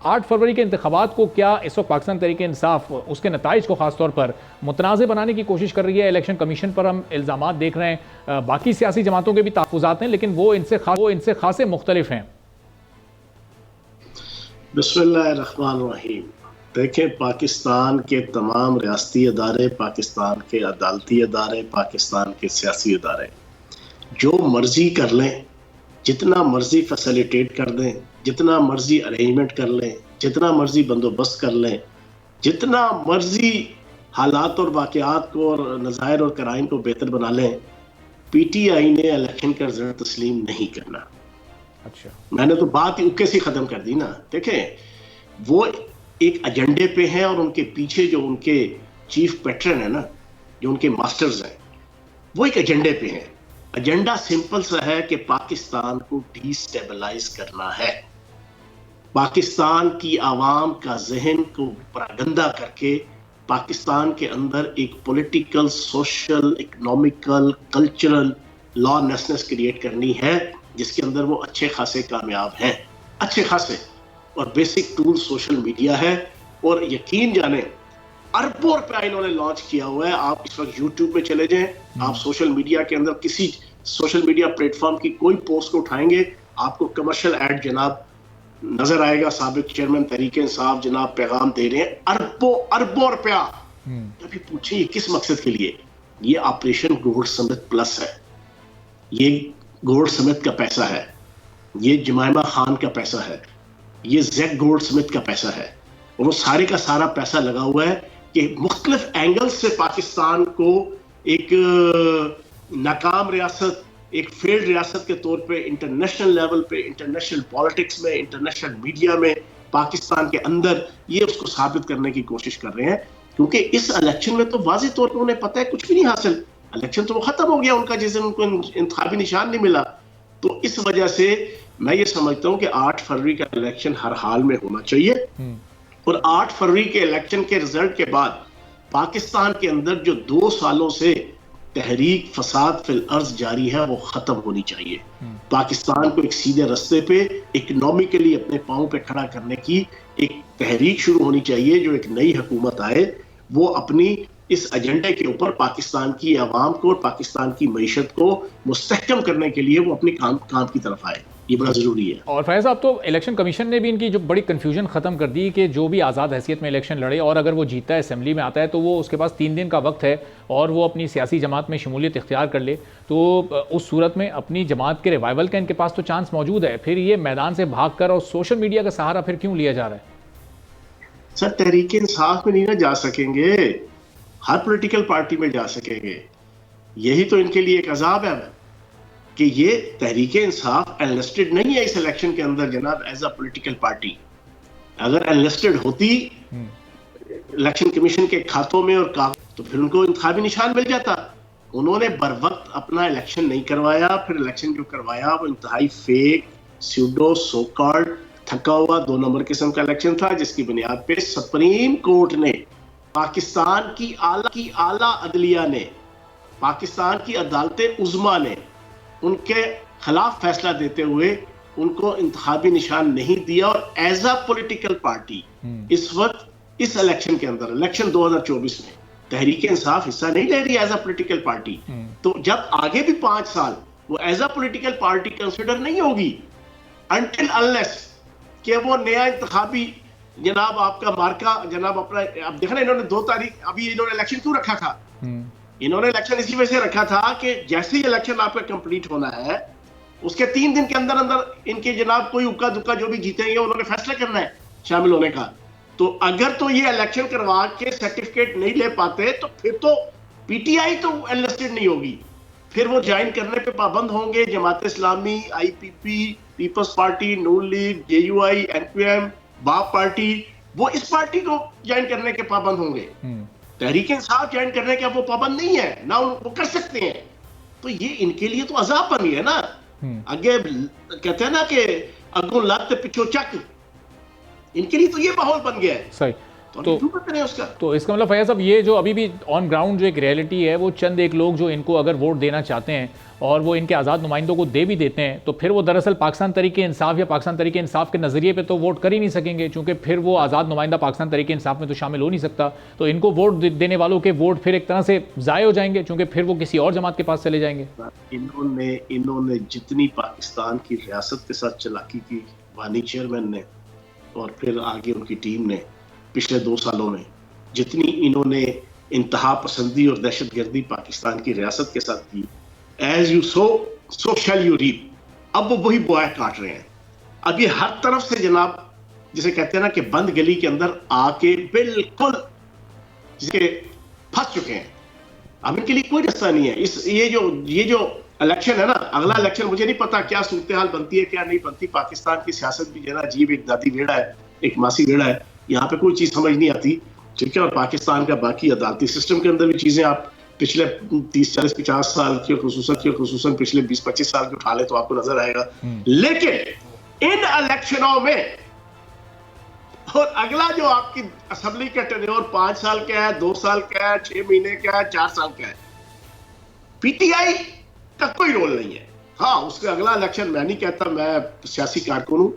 8 फरवरी के इंतखाबात को क्या इस वक्त पाकिस्तान तहरीक इंसाफ उसके नताइज को खासतौर पर मुतनाज़ बनाने की कोशिश कर रही है? इलेक्शन कमीशन पर हम इल्ज़ामात देख रहे हैं, बाकी सियासी जमातों के भी तहफ़्फ़ुज़ात हैं, लेकिन वो इनसे खासे मुख्तलिफ हैं। बिस्मिल्लाहिर्रहमानिर्रहीम। देखें, पाकिस्तान के तमाम रियासती अदारे, पाकिस्तान के अदालती अदारे, पाकिस्तान के सियासी अदारे जो मर्जी कर लें, जितना मर्जी फैसिलिटेट कर दें, जितना मर्जी अरेंजमेंट कर लें, जितना मर्जी बंदोबस्त कर लें, जितना मर्जी हालात और वाक़यात को और नज़ायर और कराइन को बेहतर बना लें, पीटीआई ने इलेक्शन का रिजल्ट तस्लीम नहीं करना। अच्छा, मैंने तो बात ही उक्के से खत्म कर दी ना। देखें, वो एक एजेंडे पे हैं और उनके पीछे जो उनके चीफ पैटर्न है ना, जो उनके मास्टर्स हैं, वो एक एजेंडे पे हैं। एजेंडा सिंपल सा है कि पाकिस्तान को डिस्टेबलाइज करना है, पाकिस्तान की आवाम का जहन को गंदा करके पाकिस्तान के अंदर एक political, social, economical, cultural lawlessness create करनी है, जिसके अंदर वो अच्छे खासे कामयाब हैं, अच्छे खासे। और बेसिक टूल सोशल मीडिया है, और यकीन जाने अरबों रुपया इन्होंने लॉन्च किया हुआ है। आप इस वक्त यूट्यूब में चले जाएं, आप सोशल मीडिया के अंदर किसी सोशल मीडिया प्लेटफॉर्म की कोई पोस्ट को उठाएंगे, आपको कमर्शियल एड जनाब नजर आएगा। साबिक चेयरमैन तहरीक इंसाफ जनाब पैगाम दे रहे हैं, अरबों अरबों रुपया। कभी पूछिए किस मकसद के लिए? ये ऑपरेशन गोल्ड समित प्लस है, ये गोल्ड समित का पैसा है, ये जमाइमा खान का पैसा है, ये जैक गोल्ड स्मिथ का पैसा है। और वो सारे का सारा पैसा लगा हुआ है कि मुख्तलिफ एंगल से पाकिस्तान को एक नाकाम रियासत, एक फेल्ड रियासत के तौर पे इंटरनेशनल लेवल पे, इंटरनेशनल पॉलिटिक्स में, इंटरनेशनल मीडिया में, पाकिस्तान के अंदर ये उसको साबित करने की कोशिश कर रहे हैं। क्योंकि इस इलेक्शन में तो वाज़ेह तौर पे उन्हें पता है कुछ भी नहीं हासिल, इलेक्शन तो वो खत्म हो गया उनका, जिस दिन उनको इंतखाबी निशान नहीं मिला। तो इस वजह से मैं ये समझता हूं कि 8 फरवरी का इलेक्शन हर हाल में होना चाहिए, और 8 फरवरी के इलेक्शन के रिजल्ट के बाद पाकिस्तान के अंदर जो 2 सालों से तहरीक फसाद फिल अर्ज जारी है वो खत्म होनी चाहिए। पाकिस्तान को एक सीधे रास्ते पे इकोनॉमिकली अपने पांव पे खड़ा करने की एक तहरीक शुरू होनी चाहिए। जो एक नई हुकूमत आए वो अपनी इस एजेंडे के ऊपर पाकिस्तान की आवाम को और पाकिस्तान की मईशत को मुस्तहकम करने के लिए वो अपने काम की तरफ आए, ये बड़ा ज़रूरी है। और फैज़ साहब, तो इलेक्शन कमीशन ने भी इनकी जो बड़ी कन्फ्यूजन ख़त्म कर दी कि जो भी आज़ाद हैसियत में इलेक्शन लड़े और अगर वो जीता है, असेंबली में आता है, तो वो उसके पास 3 दिन का वक्त है और वो अपनी सियासी जमात में शमूलियत इख्तियार कर ले। तो उस सूरत में अपनी जमात के रिवाइवल का इनके पास तो चांस मौजूद है। फिर ये मैदान से भाग कर और सोशल मीडिया का सहारा फिर क्यों लिया जा रहा है? सर, तहरीक इंसाफ में नहीं ना जा सकेंगे, हर पॉलिटिकल पार्टी में जा सकेंगे। यही तो इनके लिए एक अजाब है कि ये तहरीक इंसाफ एनलिस्टेड नहीं है इस इलेक्शन के अंदर जनाब, एज अ पॉलिटिकल पार्टी। अगर एनलिस्टेड होती इलेक्शन कमीशन के खातों में और तो फिर उनको इंतखाबी निशान मिल जाता। उन्होंने बर वक्त अपना इलेक्शन नहीं करवाया, फिर इलेक्शन जो करवाया वो इंतहाई फेक, स्यूडो, सो कॉल्ड, थका हुआ 2 नंबर किस्म का इलेक्शन था, जिसकी बुनियाद पे सुप्रीम कोर्ट ने, पाकिस्तान की आला अदलिया ने, पाकिस्तान की अदालत उज़्मा ने उनके खिलाफ फैसला देते हुए उनको इंतखाबी निशान नहीं दिया। और एज अ पॉलिटिकल पार्टी इस वक्त इस इलेक्शन के अंदर, इलेक्शन 2024 में तहरीक इंसाफ हिस्सा नहीं ले रही एज अ पॉलिटिकल पार्टी। तो जब आगे भी 5 साल वो as a political party consider नहीं होगी अनटिल अनलेस कि वो नया इंतखाबी जनाब आपका मार्का जनाब अपना, अब देखना इन्होंने 2 तारीख, अभी इन्होंने इलेक्शन क्यों रखा था? इन्होंने इलेक्शन इसी वजह से रखा था कि जैसे ही इलेक्शन आपका कंप्लीट होना है उसके 3 दिन के अंदर अंदर इनके जनाब कोई उक्का दुक्का जो भी जीतेंगे उन्होंने फैसला करना है शामिल होने का। तो अगर तो ये इलेक्शन करवा के सर्टिफिकेट नहीं ले पाते तो फिर तो पीटीआई तो एनलिस्टेड नहीं होगी, फिर वो ज्वाइन करने पे पाबंद होंगे। Jamaat Islami, IPP, peoples party, नून लीग, जेयूआई, एनपीएम, बाप पार्टी, वो इस पार्टी को ज्वाइन करने के पाबंद होंगे। तहरीक इंसाफ ज्वाइन करने के अब वो पाबंद नहीं है ना, वो कर सकते हैं। तो ये इनके लिए तो अजाब बन गया ना। आगे कहते हैं ना कि अगू लत पिछो चक, इनके लिए तो ये माहौल बन गया है। सही। तो तो करें उसका। तो इसका मतलब फैयाज साहब, ये जो अभी भी ऑन ग्राउंड जो एक रियलिटी है, वो चंद एक लोग जो इनको अगर वोट देना चाहते हैं और वो इनके आज़ाद नुमाइंदों को दे भी देते हैं, तो फिर वो दरअसल पाकिस्तान तरीके इंसाफ या पाकिस्तान तरीके इंसाफ के नज़रिए पे तो वोट कर ही नहीं सकेंगे, क्योंकि फिर वो आज़ाद नुमाइंदा पाकिस्तान तरीके इंसाफ में तो शामिल हो नहीं सकता। तो इनको वोट देने वालों के वोट फिर एक तरह से ज़ाय हो जाएंगे, क्योंकि फिर वो किसी और जमात के पास चले जाएंगे। इन्होंने जितनी पाकिस्तान की रियासत के साथ चालाकी की, वानी चेयरमैन ने और फिर आगे उनकी टीम ने पिछले 2 सालों में, जितनी इन्होंने इंतहा पसंदी और दहशतगर्दी पाकिस्तान की रियासत के साथ की, as you sow shall you reap. अब वो वही बुआई काट रहे हैं। अब ये हर तरफ से जनाब, जिसे कहते हैं ना कि बंद गली के अंदर आके बिल्कुल जिसके फंस चुके हैं। अब इनके लिए कोई रास्ता नहीं है। ये जो इलेक्शन है ना, अगला इलेक्शन, मुझे नहीं पता क्या सूरत हाल बनती है क्या नहीं बनती। पाकिस्तान की सियासत भी जरा अजीब, एक दादी वेड़ा है, एक मासी वेड़ा है। यहाँ पे कोई चीज समझ नहीं आती, ठीक है। और पाकिस्तान का बाकी अदालती सिस्टम के अंदर भी चीजें आप पिछले 30, 40, 50 साल के खुसूसन पिछले 20-25 साल के उठा ले तो आपको नजर आएगा। लेकिन इन इलेक्शनों में, और अगला जो आपकी असेंबली का टेन्योर 5 साल का है, 2 साल का है, 6 महीने का है, 4 साल का है, पीटीआई का कोई रोल नहीं है। हाँ, उसके अगला इलेक्शन, मैं नहीं कहता मैं सियासी कारकुन हूं,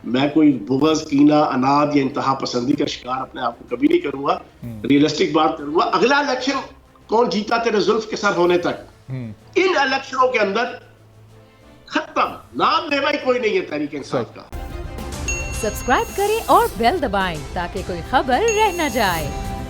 मैं कोई बुग़्ज़, कीना, अनाद या इंतहा पसंदी का शिकार अपने आप को कभी नहीं करूंगा। रियलिस्टिक बात करूंगा। अगला इलेक्शन कौन जीता तेरे जुल्फ के सर होने तक, इन इलेक्शनों के अंदर खत्म, नाम लेवा ही कोई नहीं है तहरीक इंसाफ का। सब्सक्राइब करें और बेल दबाएं ताकि कोई खबर रह न जाए।